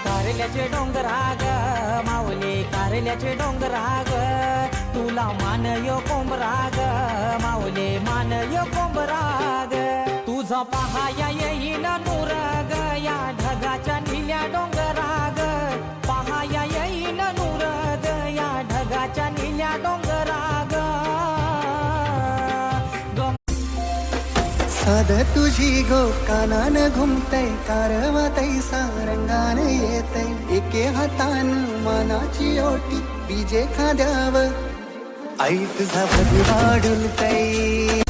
कारल्याचे डोंगराग माऊली कारल्याचे डोंगराग तुला मानयो कोंबराग माऊली मानयो कोंबराग तुझा पहाया येईल नूरग या ढगाच्या निल्या डोंगराग पहाया येईल नूरग या ढगाच्या निल्या डोंगराग साध तुझी गो कानान घुमतय कारवा तैसा रंगान येतय एके हातान मानाची ओटी बीजे खाद्यावर आई तुझा भगवा डुलतय